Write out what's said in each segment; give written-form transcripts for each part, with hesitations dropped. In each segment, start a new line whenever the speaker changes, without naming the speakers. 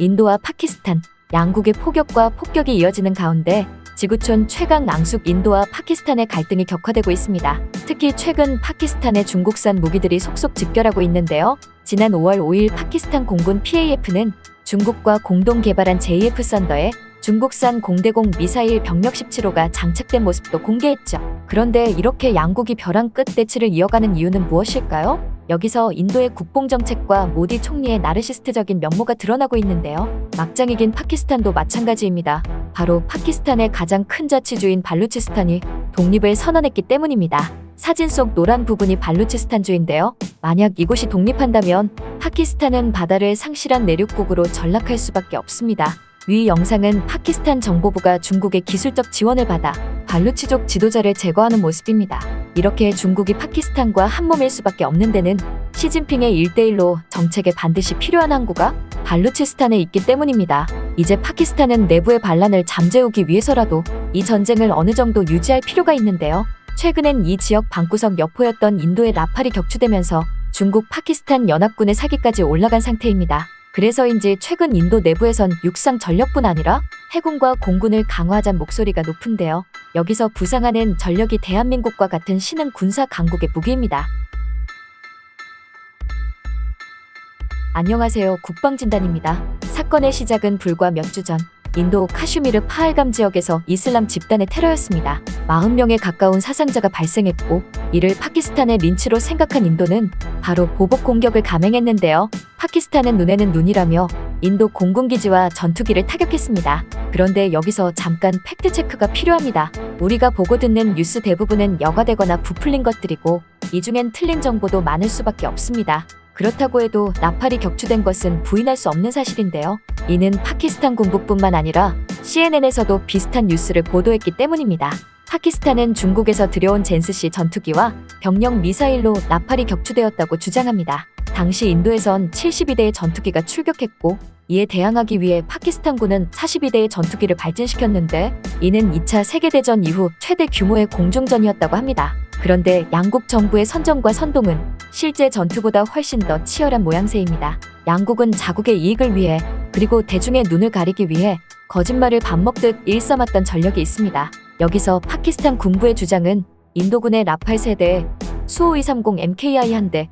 인도와 파키스탄, 양국의 포격과 폭격이 이어지는 가운데 지구촌 최강 낭숙 인도와 파키스탄의 갈등이 격화되고 있습니다. 특히 최근 파키스탄의 중국산 무기들이 속속 집결하고 있는데요. 지난 5월 5일 파키스탄 공군 PAF는 중국과 공동 개발한 JF 썬더에 중국산 공대공 미사일 병력 17호가 장착된 모습도 공개했죠. 그런데 이렇게 양국이 벼랑 끝 대치를 이어가는 이유는 무엇일까요? 여기서 인도의 국뽕정책과 모디 총리의 나르시스트적인 면모가 드러나고 있는데요. 막장이긴 파키스탄도 마찬가지입니다. 바로 파키스탄의 가장 큰 자치주인 발루치스탄이 독립을 선언했기 때문입니다. 사진 속 노란 부분이 발루치스탄주인데요. 만약 이곳이 독립한다면 파키스탄은 바다를 상실한 내륙국으로 전락할 수밖에 없습니다. 위 영상은 파키스탄 정보부가 중국의 기술적 지원을 받아 발루치족 지도자를 제거하는 모습입니다. 이렇게 중국이 파키스탄과 한몸일 수밖에 없는 데는 시진핑의 1대1로 정책에 반드시 필요한 항구가 발루치스탄에 있기 때문입니다. 이제 파키스탄은 내부의 반란을 잠재우기 위해서라도 이 전쟁을 어느 정도 유지할 필요가 있는데요. 최근엔 이 지역 방구석 여포였던 인도의 라팔이 격추되면서 중국 파키스탄 연합군의 사기까지 올라간 상태입니다. 그래서인지 최근 인도 내부에선 육상 전력뿐 아니라 해군과 공군을 강화하자는 목소리가 높은데요. 여기서 부상하는 전력이 대한민국과 같은 신흥 군사 강국의 무기입니다. 안녕하세요. 국방진단입니다. 사건의 시작은 불과 몇 주 전 인도 카슈미르 파할감 지역에서 이슬람 집단의 테러였습니다. 40명에 가까운 사상자가 발생했고 이를 파키스탄의 린치로 생각한 인도는 바로 보복 공격을 감행했는데요. 파키스탄은 눈에는 눈이라며 인도 공군기지와 전투기를 타격했습니다. 그런데 여기서 잠깐 팩트체크가 필요합니다. 우리가 보고 듣는 뉴스 대부분은 여과되거나 부풀린 것들이고 이 중엔 틀린 정보도 많을 수밖에 없습니다. 그렇다고 해도 라팔이 격추된 것은 부인할 수 없는 사실인데요. 이는 파키스탄 군부뿐만 아니라 CNN에서도 비슷한 뉴스를 보도했기 때문입니다. 파키스탄은 중국에서 들여온 젠스C 전투기와 병력 미사일로 라팔이 격추되었다고 주장합니다. 당시 인도에선 72대의 전투기가 출격했고 이에 대항하기 위해 파키스탄군은 42대의 전투기를 발진시켰는데 이는 2차 세계대전 이후 최대 규모의 공중전이었다고 합니다. 그런데 양국 정부의 선전과 선동은 실제 전투보다 훨씬 더 치열한 모양새입니다. 양국은 자국의 이익을 위해 그리고 대중의 눈을 가리기 위해 거짓말을 밥 먹듯 일삼았던 전력이 있습니다. 여기서 파키스탄 군부의 주장은 인도군의 라팔 세대에 수5230 MKI 한 대,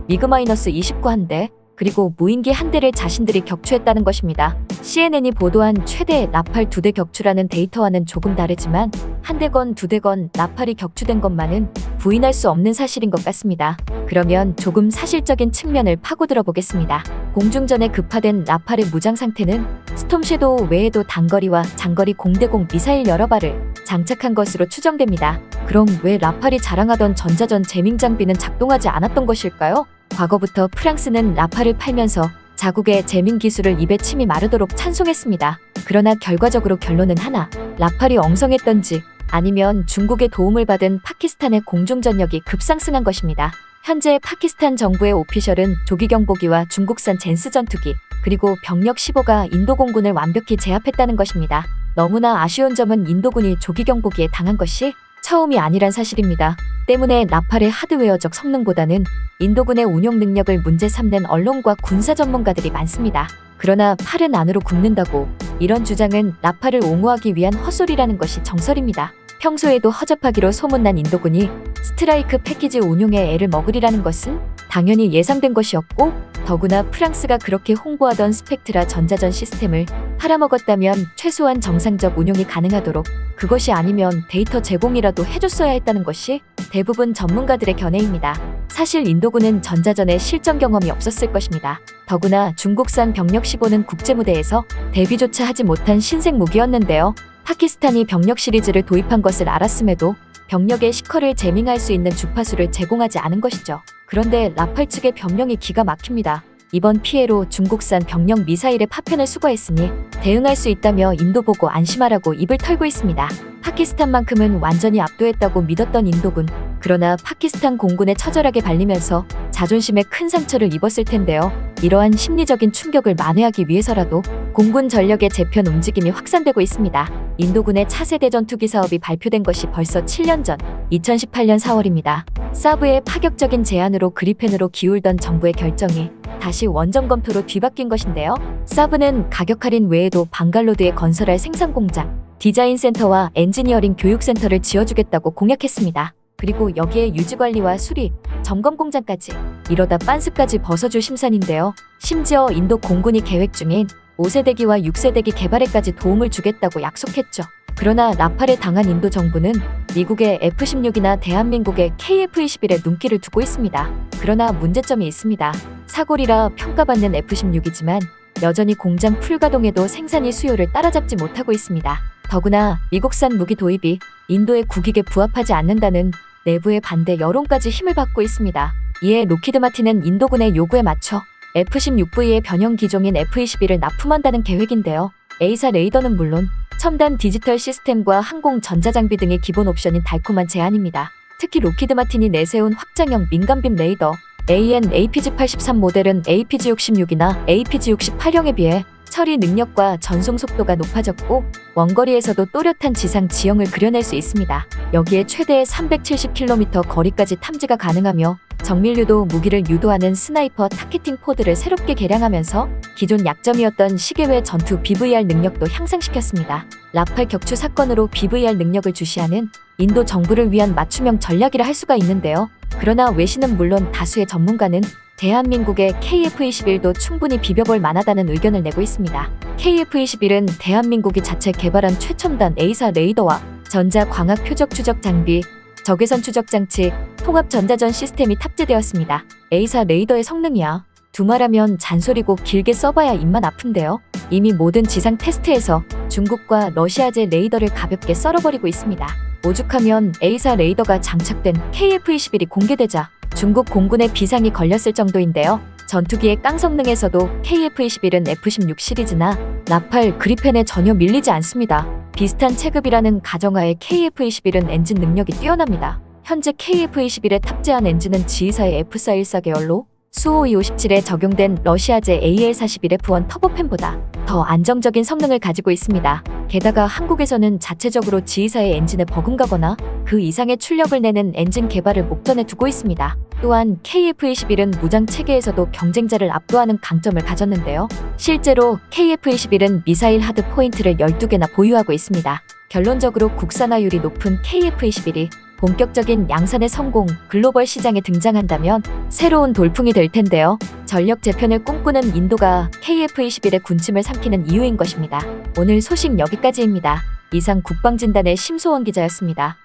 미그-29 한 대, 그리고 무인기 한 대를 자신들이 격추했다는 것입니다. CNN이 보도한 최대 라팔 2대 격추라는 데이터와는 조금 다르지만 한 대건 두 대건 라팔이 격추된 것만은 부인할 수 없는 사실인 것 같습니다. 그러면 조금 사실적인 측면을 파고들어 보겠습니다. 공중전에 급파된 라팔의 무장 상태는 스톰섀도우 외에도 단거리와 장거리 공대공 미사일 여러 발을 장착한 것으로 추정됩니다. 그럼 왜 라팔이 자랑하던 전자전 제밍 장비는 작동하지 않았던 것일까요? 과거부터 프랑스는 라팔을 팔면서 자국의 제밍 기술을 입에 침이 마르도록 찬송했습니다. 그러나 결과적으로 결론은 하나, 라팔이 엉성했던지 아니면 중국의 도움을 받은 파키스탄의 공중전력이 급상승한 것입니다. 현재 파키스탄 정부의 오피셜은 조기경보기와 중국산 젠스 전투기, 그리고 병력 15가 인도 공군을 완벽히 제압했다는 것입니다. 너무나 아쉬운 점은 인도군이 조기경보기에 당한 것이 처음이 아니란 사실입니다. 때문에 라팔의 하드웨어적 성능보다는 인도군의 운용 능력을 문제 삼는 언론과 군사 전문가들이 많습니다. 그러나 팔은 안으로 굽는다고 이런 주장은 라팔을 옹호하기 위한 헛소리라는 것이 정설입니다. 평소에도 허접하기로 소문난 인도군이 스트라이크 패키지 운용에 애를 먹으리라는 것은 당연히 예상된 것이었고 더구나 프랑스가 그렇게 홍보하던 스펙트라 전자전 시스템을 팔아먹었다면 최소한 정상적 운용이 가능하도록 그것이 아니면 데이터 제공이라도 해줬어야 했다는 것이 대부분 전문가들의 견해입니다. 사실 인도군은 전자전에 실전 경험이 없었을 것입니다. 더구나 중국산 병력 15는 국제무대에서 데뷔조차 하지 못한 신생 무기였는데요. 파키스탄이 병력 시리즈를 도입한 것을 알았음에도 병력의 시커를 제밍할 수 있는 주파수를 제공하지 않은 것이죠. 그런데 라팔 측의 변명이 기가 막힙니다. 이번 피해로 중국산 병력 미사일의 파편을 수거했으니 대응할 수 있다며 인도 보고 안심하라고 입을 털고 있습니다. 파키스탄만큼은 완전히 압도했다고 믿었던 인도군. 그러나 파키스탄 공군에 처절하게 발리면서 자존심에 큰 상처를 입었을 텐데요. 이러한 심리적인 충격을 만회하기 위해서라도 공군 전력의 재편 움직임이 확산되고 있습니다. 인도군의 차세대 전투기 사업이 발표된 것이 벌써 7년 전 2018년 4월입니다. 사브의 파격적인 제안으로 그리펜으로 기울던 정부의 결정이 다시 원전 검토로 뒤바뀐 것인데요. 사브는 가격 할인 외에도 방갈로드에 건설할 생산 공장, 디자인 센터와 엔지니어링 교육 센터를 지어주겠다고 공약했습니다. 그리고 여기에 유지관리와 수리, 점검 공장까지. 이러다 빤스까지 벗어줄 심산인데요. 심지어 인도 공군이 계획 중인 5세대기와 6세대기 개발에까지 도움을 주겠다고 약속했죠. 그러나 나팔에 당한 인도 정부는 미국의 F-16이나 대한민국의 KF-21에 눈길을 두고 있습니다. 그러나 문제점이 있습니다. 사골이라 평가받는 F-16이지만 여전히 공장 풀가동에도 생산이 수요를 따라잡지 못하고 있습니다. 더구나 미국산 무기 도입이 인도의 국익에 부합하지 않는다는 내부의 반대 여론까지 힘을 받고 있습니다. 이에 록히드 마틴은 인도군의 요구에 맞춰 F-16V의 변형 기종인 F-21을 납품한다는 계획인데요. A사 레이더는 물론 첨단 디지털 시스템과 항공 전자장비 등의 기본 옵션인 달콤한 제안입니다. 특히 록히드 마틴이 내세운 확장형 민간빔 레이더 AN APG-83 모델은 APG-66이나 APG-68형에 비해 처리 능력과 전송 속도가 높아졌고 원거리에서도 또렷한 지상 지형을 그려낼 수 있습니다. 여기에 최대 370km 거리까지 탐지가 가능하며 정밀유도 무기를 유도하는 스나이퍼 타겟팅 포드를 새롭게 개량하면서 기존 약점이었던 시계외 전투 BVR 능력도 향상시켰습니다. 라팔 격추 사건으로 BVR 능력을 주시하는 인도 정부를 위한 맞춤형 전략이라 할 수가 있는데요. 그러나 외신은 물론 다수의 전문가는 대한민국의 KF-21도 충분히 비벼볼 만하다는 의견을 내고 있습니다. KF-21은 대한민국이 자체 개발한 최첨단 A사 레이더와 전자 광학 표적 추적 장비, 적외선 추적 장치, 통합 전자전 시스템이 탑재되었습니다. A사 레이더의 성능이야 두말하면 잔소리고 길게 써봐야 입만 아픈데요. 이미 모든 지상 테스트에서 중국과 러시아제 레이더를 가볍게 썰어버리고 있습니다. 오죽하면 A사 레이더가 장착된 KF-21이 공개되자 중국 공군의 비상이 걸렸을 정도인데요. 전투기의 깡 성능에서도 KF-21은 F-16 시리즈나 라팔 그리펜에 전혀 밀리지 않습니다. 비슷한 체급이라는 가정하에 KF-21은 엔진 능력이 뛰어납니다. 현재 KF-21에 탑재한 엔진은 지휘사의 F414 계열로 수5257에 적용된 러시아제 AL41F1 터보팬보다 더 안정적인 성능을 가지고 있습니다. 게다가 한국에서는 자체적으로 지휘사의 엔진에 버금가거나 그 이상의 출력을 내는 엔진 개발을 목전에 두고 있습니다. 또한 KF-21은 무장 체계에서도 경쟁자를 압도하는 강점을 가졌는데요. 실제로 KF-21은 미사일 하드 포인트를 12개나 보유하고 있습니다. 결론적으로 국산화율이 높은 KF-21이 본격적인 양산의 성공, 글로벌 시장에 등장한다면 새로운 돌풍이 될 텐데요. 전력 재편을 꿈꾸는 인도가 KF-21의 군침을 삼키는 이유인 것입니다. 오늘 소식 여기까지입니다. 이상 국방진단의 심소원 기자였습니다.